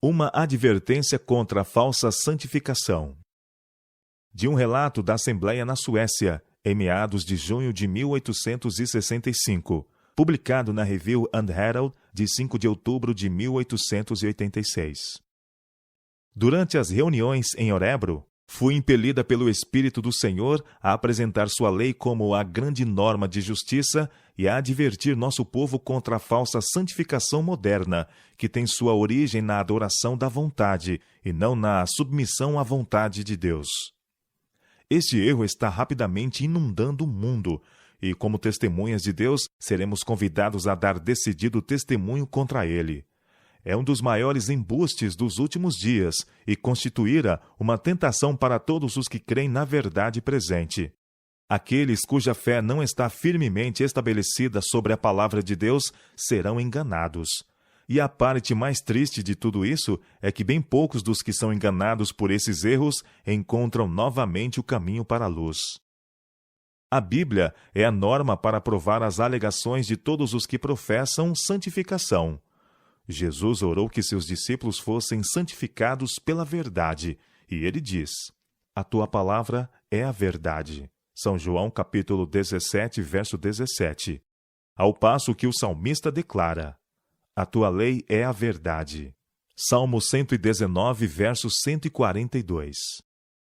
Uma advertência contra a falsa santificação. De um relato da Assembleia na Suécia, em meados de junho de 1865, publicado na Review and Herald, de 5 de outubro de 1886. Durante as reuniões em Örebro, fui impelida pelo Espírito do Senhor a apresentar sua lei como a grande norma de justiça e a advertir nosso povo contra a falsa santificação moderna, que tem sua origem na adoração da vontade e não na submissão à vontade de Deus. Este erro está rapidamente inundando o mundo, e como testemunhas de Deus, seremos convidados a dar decidido testemunho contra ele. É um dos maiores embustes dos últimos dias e constituirá uma tentação para todos os que creem na verdade presente. Aqueles cuja fé não está firmemente estabelecida sobre a palavra de Deus serão enganados. E a parte mais triste de tudo isso é que bem poucos dos que são enganados por esses erros encontram novamente o caminho para a luz. A Bíblia é a norma para provar as alegações de todos os que professam santificação. Jesus orou que seus discípulos fossem santificados pela verdade, e ele diz: a tua palavra é a verdade. São João capítulo 17, verso 17. Ao passo que o salmista declara: a tua lei é a verdade. Salmo 119, verso 142.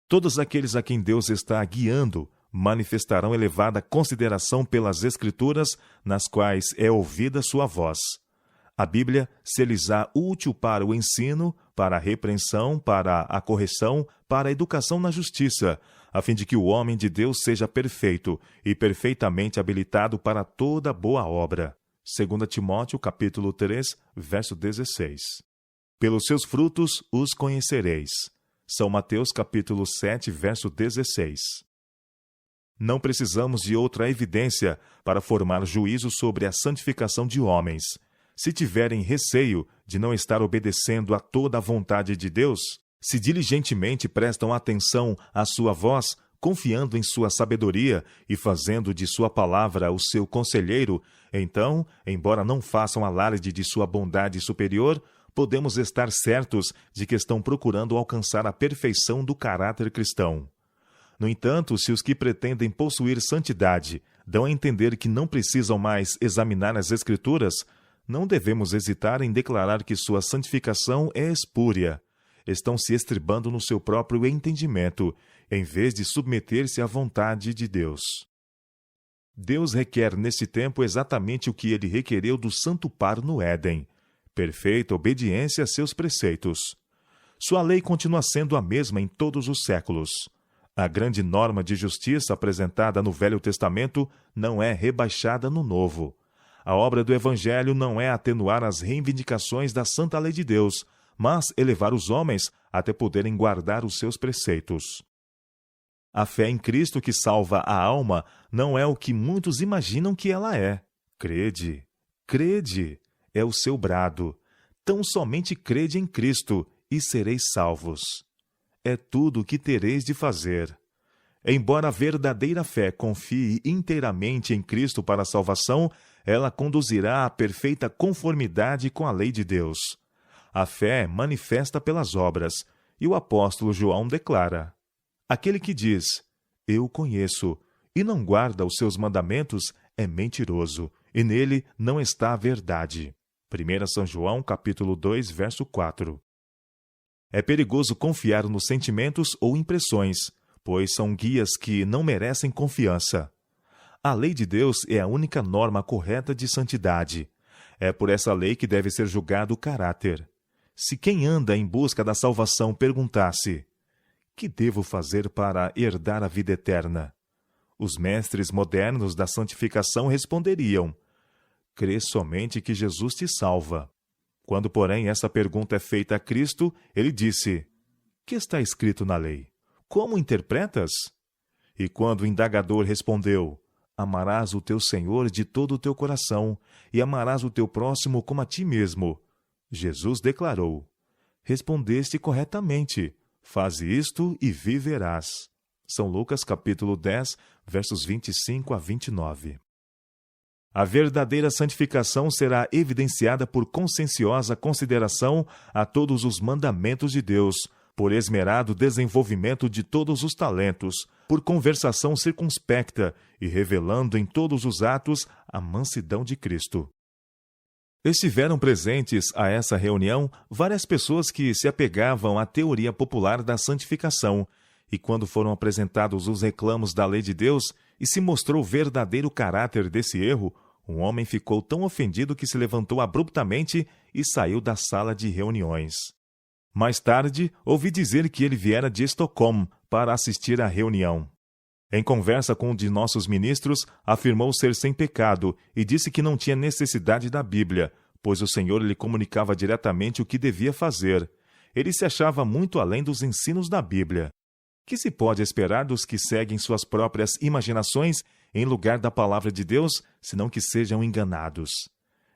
Todos aqueles a quem Deus está guiando manifestarão elevada consideração pelas Escrituras, nas quais é ouvida sua voz. A Bíblia se lhes há útil para o ensino, para a repreensão, para a correção, para a educação na justiça, a fim de que o homem de Deus seja perfeito e perfeitamente habilitado para toda boa obra. 2 Timóteo, capítulo 3, verso 16. Pelos seus frutos os conhecereis. São Mateus, capítulo 7, verso 16. Não precisamos de outra evidência para formar juízo sobre a santificação de homens. Se tiverem receio de não estar obedecendo a toda a vontade de Deus, se diligentemente prestam atenção à sua voz, confiando em sua sabedoria e fazendo de sua palavra o seu conselheiro, então, embora não façam alarde de sua bondade superior, podemos estar certos de que estão procurando alcançar a perfeição do caráter cristão. No entanto, se os que pretendem possuir santidade dão a entender que não precisam mais examinar as Escrituras, não devemos hesitar em declarar que sua santificação é espúria. Estão se estribando no seu próprio entendimento, em vez de submeter-se à vontade de Deus. Deus requer nesse tempo exatamente o que ele requereu do santo par no Éden: perfeita obediência a seus preceitos. Sua lei continua sendo a mesma em todos os séculos. A grande norma de justiça apresentada no Velho Testamento não é rebaixada no Novo. A obra do Evangelho não é atenuar as reivindicações da santa lei de Deus, mas elevar os homens até poderem guardar os seus preceitos. A fé em Cristo que salva a alma não é o que muitos imaginam que ela é. Crede, crede, é o seu brado. Tão somente crede em Cristo e sereis salvos. É tudo o que tereis de fazer. Embora a verdadeira fé confie inteiramente em Cristo para a salvação, ela conduzirá à perfeita conformidade com a lei de Deus. A fé manifesta pelas obras, e o apóstolo João declara: aquele que diz, eu conheço, e não guarda os seus mandamentos, é mentiroso, e nele não está a verdade. 1 São João, capítulo 2, verso 4. É perigoso confiar nos sentimentos ou impressões, pois são guias que não merecem confiança. A lei de Deus é a única norma correta de santidade. É por essa lei que deve ser julgado o caráter. Se quem anda em busca da salvação perguntasse: que devo fazer para herdar a vida eterna? Os mestres modernos da santificação responderiam: crê somente que Jesus te salva. Quando, porém, essa pergunta é feita a Cristo, ele disse: que está escrito na lei? Como interpretas? E quando o indagador respondeu: amarás o teu Senhor de todo o teu coração e amarás o teu próximo como a ti mesmo, Jesus declarou: respondeste corretamente, faze isto e viverás. São Lucas capítulo 10, versos 25 a 29. A verdadeira santificação será evidenciada por conscienciosa consideração a todos os mandamentos de Deus, por esmerado desenvolvimento de todos os talentos, por conversação circunspecta e revelando em todos os atos a mansidão de Cristo. Estiveram presentes a essa reunião várias pessoas que se apegavam à teoria popular da santificação, e quando foram apresentados os reclamos da lei de Deus e se mostrou o verdadeiro caráter desse erro, um homem ficou tão ofendido que se levantou abruptamente e saiu da sala de reuniões. Mais tarde, ouvi dizer que ele viera de Estocolmo para assistir à reunião. Em conversa com um de nossos ministros, afirmou ser sem pecado e disse que não tinha necessidade da Bíblia, pois o Senhor lhe comunicava diretamente o que devia fazer. Ele se achava muito além dos ensinos da Bíblia. Que se pode esperar dos que seguem suas próprias imaginações em lugar da palavra de Deus, senão que sejam enganados?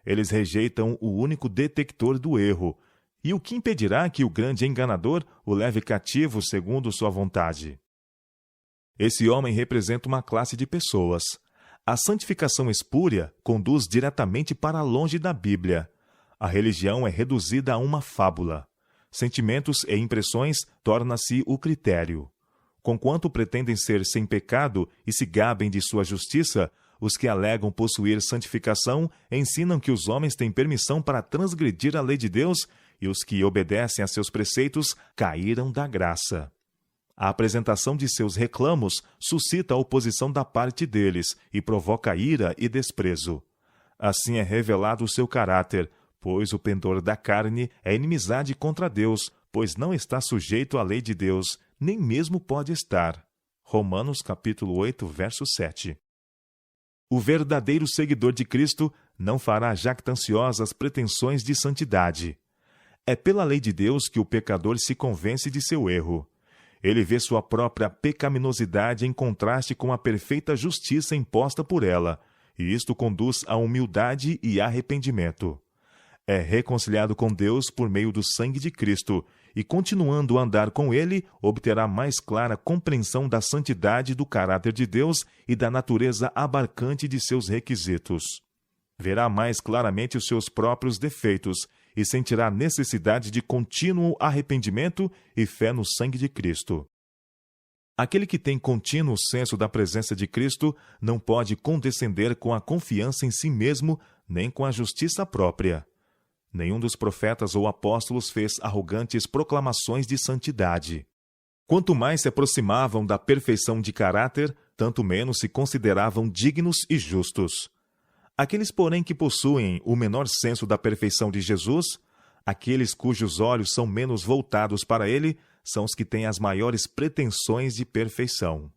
Eles rejeitam o único detector do erro. E o que impedirá que o grande enganador o leve cativo segundo sua vontade? Esse homem representa uma classe de pessoas. A santificação espúria conduz diretamente para longe da Bíblia. A religião é reduzida a uma fábula. Sentimentos e impressões torna-se o critério. Conquanto pretendem ser sem pecado e se gabem de sua justiça, os que alegam possuir santificação ensinam que os homens têm permissão para transgredir a lei de Deus e os que obedecem a seus preceitos caíram da graça. A apresentação de seus reclamos suscita a oposição da parte deles e provoca ira e desprezo. Assim é revelado o seu caráter, pois o pendor da carne é inimizade contra Deus, pois não está sujeito à lei de Deus, nem mesmo pode estar. Romanos capítulo 8, verso 7. O verdadeiro seguidor de Cristo não fará jactanciosas pretensões de santidade. É pela lei de Deus que o pecador se convence de seu erro. Ele vê sua própria pecaminosidade em contraste com a perfeita justiça imposta por ela, e isto conduz à humildade e arrependimento. É reconciliado com Deus por meio do sangue de Cristo, e continuando a andar com Ele, obterá mais clara compreensão da santidade do caráter de Deus e da natureza abarcante de seus requisitos. Verá mais claramente os seus próprios defeitos e sentirá necessidade de contínuo arrependimento e fé no sangue de Cristo. Aquele que tem contínuo senso da presença de Cristo não pode condescender com a confiança em si mesmo, nem com a justiça própria. Nenhum dos profetas ou apóstolos fez arrogantes proclamações de santidade. Quanto mais se aproximavam da perfeição de caráter, tanto menos se consideravam dignos e justos. Aqueles, porém, que possuem o menor senso da perfeição de Jesus, aqueles cujos olhos são menos voltados para ele, são os que têm as maiores pretensões de perfeição.